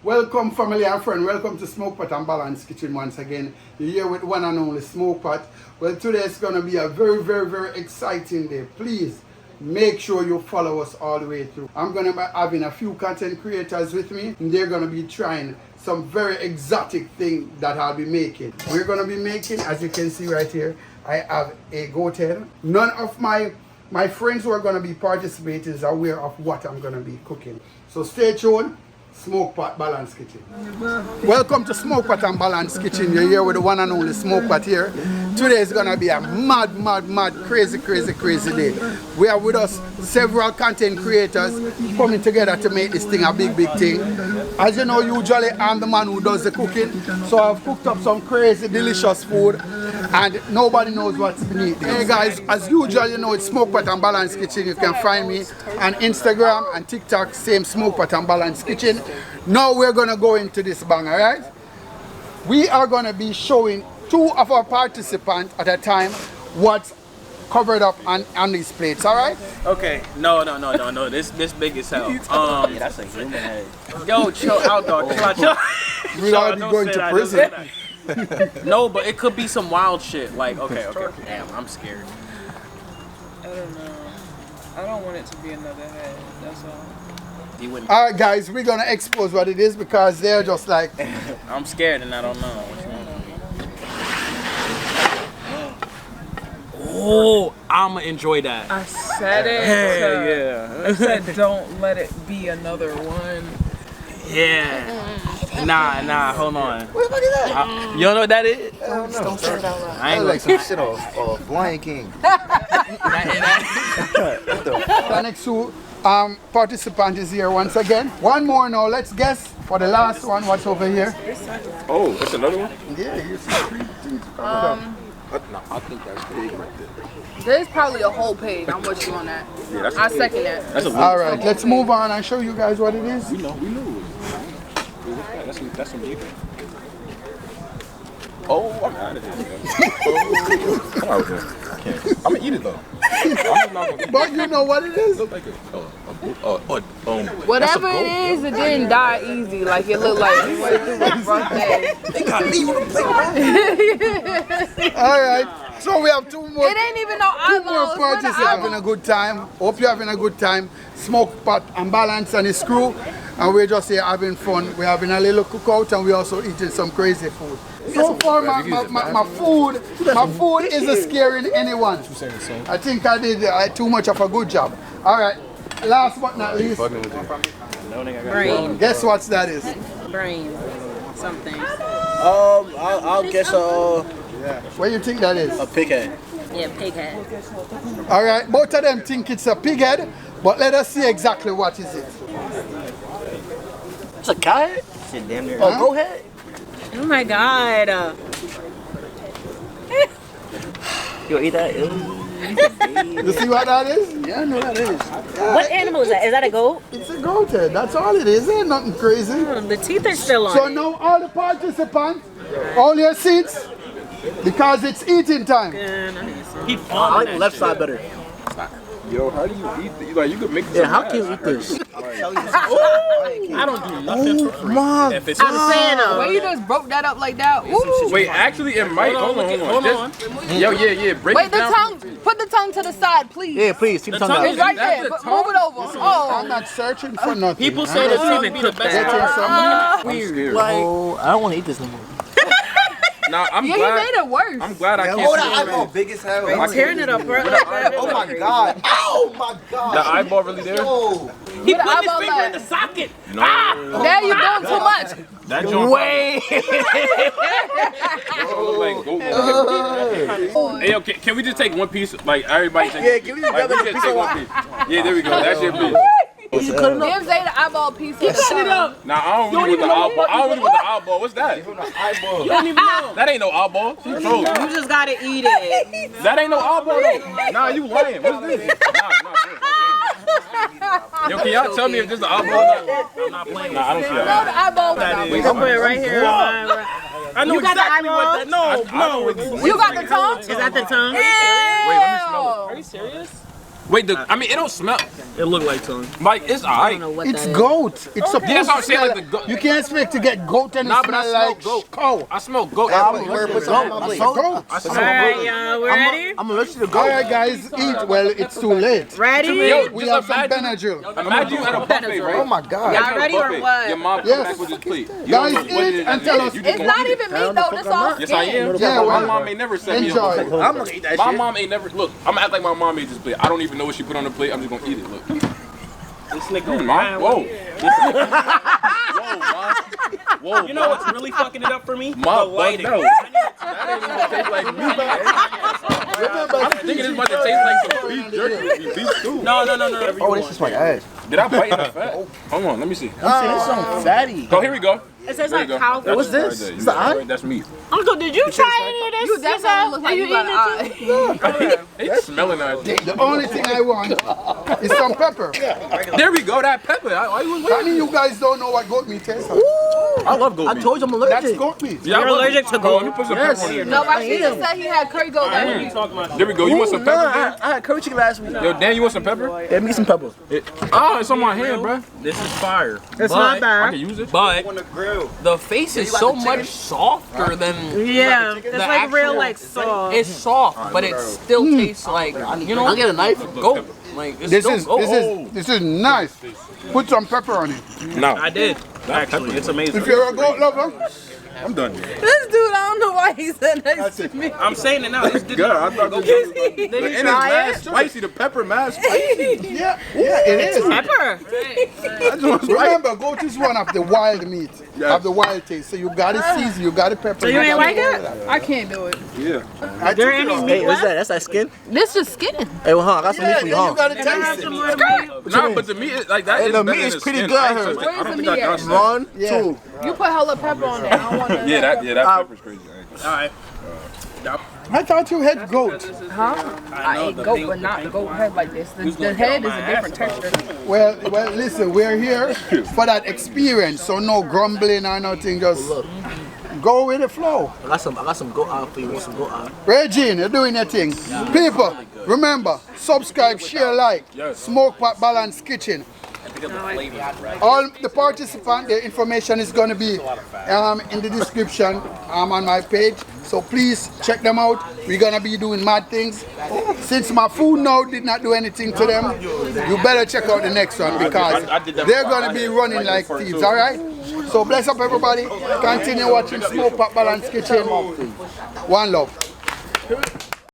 Welcome family and friend, welcome to Smokepot and Balance Kitchen once again. You're here with one and only Smokepot. Well, today is going to be a very exciting day. Please make sure you follow us all the way through. I'm going to be having a few content creators with me and they're going to be trying some very exotic thing that I'll be making. We're going to be making, as you can see right here, I have a goat head. None of my friends who are going to be participating is aware of what I'm going to be cooking. So stay tuned. Smokepot Balance Kitchen. Welcome to Smokepot and Balance Kitchen. You're here with the one and only Smokepot here. Today is gonna be a mad, crazy day. We have with us several content creators coming together to make this thing a big thing. As you know, usually I'm the man who does the cooking, so I've cooked up some crazy delicious food and nobody knows what's beneath it. Hey guys, as usual, you know it's Smokepot and Balance Kitchen. You can find me on Instagram and TikTok, same Smokepot and Balance Kitchen. Now we're gonna go into this bang, alright? We are gonna be showing two of our participants at a time what's covered up on these plates, alright? Okay, no, this big as hell. Yeah, that's a human head. Yo, chill out, dog. Chill out. We're already going to prison. No, but it could be some wild shit. Like, okay. Damn, I'm scared. I don't know. I don't want it to be another head. That's all. Alright guys, we're gonna expose what it is because they're just like I'm scared and I don't know. What you want? Oh, I'ma enjoy that. I said it. Hell yeah. I said don't let it be another one. Yeah. Nah, hold on. What the fuck is that? You don't know what that is? Don't say it out loud. I ain't like some shit off Lion King. the next two participant is here once again. One more now, let's guess for the last one what's over here. Oh, that's another one? Yeah, you see three things covered up. I think that's big right there. There's probably a whole page. I'm with you on that. Yeah, that's I second that. That's a Alright, let's move on and show you guys what it is. We know. That's some big. Oh, I'm out of here. I'm out of here. I'm gonna eat it though. I'm not gonna eat But you know what it is? Look like Whatever it is, it didn't die easy. Like it looked like we went through a rough day. They got me on the plate. Alright, so we have two more. It ain't even no eyeballs. Parties having a good time. Hope you're having a good time. Smokepot and Balance and his crew. And we're just here having fun. We're having a little cookout and we're also eating some crazy food. So far my food isn't scaring anyone. I think I did too much of a good job. Alright, last but not least. Brain. Guess what that is? Brain. Something. I'll guess What do you think that is? a pig head. Yeah, pig head. Alright, both of them think it's a pig head, but let us see exactly what is it. It's a cat? Shit, damn near. Oh, go ahead. Oh my god. You eat that? You see what that is? Yeah, I know that is. What animal is that? Is that a goat? It's a goat head, that's all it is. Ain't nothing crazy. The teeth are still on So it. now all the participants, all your seats, because it's eating time. I like the left side better. Yo, how do you eat this? Like, you could make this. Yeah, how can you eat this? I don't do nothing for free. My If it's I'm saying the way you just broke that up like that. Woo. Wait, actually, it might. Hold on. Yo, yeah. Break Wait, it the down. tongue. Put the tongue to the side, please. Yeah, please, keep the tongue It's out. right there. the But tongue? move it over. I'm Oh. not searching for nothing. People say the tongue be the best Getting part. some- I'm scared. Oh, I don't want to eat this no more. Nah, I'm Yeah, you glad. made it worse. I'm glad I can't Oh, see that it. eyeball big as hell. I Tearing can't- it apart like that. Oh my god. Oh my god. The eyeball really there? Oh. He Put put his eyeball finger in back. the socket. No. There you doing too much. That joint. Wait. Hey, yo, can we just take one piece? Like, everybody take. Yeah, give me the like, we other just piece take of one piece. Yeah, there we go. That's your piece. You cut it up. Give Zay the eyeball piece. Cut it up. Nah, I don't really with the eyeball. I don't really with the eyeball. What's that? You don't even know. That ain't no eyeball. She trolling. You just gotta eat it. That ain't no eyeball though. Nah, you lying. What's this? Yo, can y'all tell me if this is the eyeball or not? I'm not playing. Nah, I don't see No, that. the eyeball. We can put it right here. I know You got the exactly what that. eyeball? No. You got the tongue? Is that the tongue? Wait, let me smell it. Are you serious? Wait, I mean, it don't smell. It look like tongue. Like, it's alright. It's goat. It's supposed Yeah, that's what I'm to saying, smell like the goat. You can't expect to get goat and Nah, it but I smell smell like goat. cow. I smell goat. Put some on my plate. Goat. I smell Alright, goat. y'all, we ready? I'm allergic to All goat. right, guys, eat. Well, it's too late. Ready? Yo, We just have some imagine. Benadryl. Imagine you at a buffet, right? Oh my God. Y'all ready or what? Your mom come Yes. back with this plate. You Guys, don't know what eat it is and that tell it is. us. You just It's gonna not eat even meat though. This all Yes, I am. Yeah, my well, mom ain't never sent me a enjoy. buffet. I'm gonna eat that My shit. mom ain't never. Look, I'm gonna act like my mom made this plate. I don't even know what she put on the plate. I'm just gonna eat it. Look. This nigga. Mom, whoa. Whoa, Mom. Whoa. You know what's really fucking it up for me? Mom, The lighting. no. That ain't even taste like meat. I'm thinking it's about to taste like some beef jerky, beef stew. No. Oh, this is my ass. Did I bite in the fat? Hold on, let me see. I'm saying it's something fatty. Oh, here we go. It says There you like go. cow. That's What's right this? there. You Is the got it eye? right. That's meat. Uncle, did you try any of this? You definitely look like you got an eye. It's smelling nice. The only thing I want is some pepper. There we go, that pepper. Why you was I waiting? mean, you guys don't know what goat meat tastes like. I love goat I meat. told you I'm That's allergic. goat meat. Yeah, I You're love allergic it. to Hold goat? on, let me put some Yes. pepper on it. No, but she just said he had curry goat. There we go. You want some pepper, Dan? I had curry chicken last week. Yo, Dan, you want some pepper? Yeah, me some pepper. Oh, it's on my hand, bro. This is fire. It's But- not I bad. can use it. But the face is so much softer than Yeah, it's the like real actual- like sauce. It's soft, but it still tastes like I'll get a knife. goat. Like it's This still is goat. this is nice. Put some pepper on it. No, I did. Actually, it's amazing. If you're a goat lover, I'm done. This dude, I don't know why he said next to me. I'm saying it now. This did God, not I thought go this was Did and you it's try mad it? spicy. The pepper mad spicy. yeah, it is. Pepper. I just want spicy. Remember, goat is one of the wild meat, of the wild taste. So you got to season, you got to pepper. So you ain't like it? I can't do it. Yeah. I There took it any off. meat Hey, what's left? that? That's that skin? This just skin. Hey, well, huh? I got some meat Yeah, for then you, you huh? got to Can I have taste some it. more meat? No, but the meat is like that. Hey, is the better meat than is the pretty skin. good, I I heard. don't think I Where's got the that. meat One, Yeah. two. You put hella pepper on there. I don't want to. Yeah, that pepper's crazy. All right. I thought you had goat. I ate goat, but not goat head like this. The head is a different texture. Well, listen, we're here for that experience. So no grumbling or nothing. Just go with the flow. I got some goat eye for you. Want some goat eye? Regine, you're doing your thing. People, remember, subscribe, share, like. Smokepot Balance Kitchen. All the participants, their information is going to be in the description on my page. So please check them out. We're going to be doing mad things. Since my food now did not do anything to them, you better check out the next one because they're going to be running like thieves, all right? So bless up everybody. Continue watching Smokepot Balance Kitchen. One love.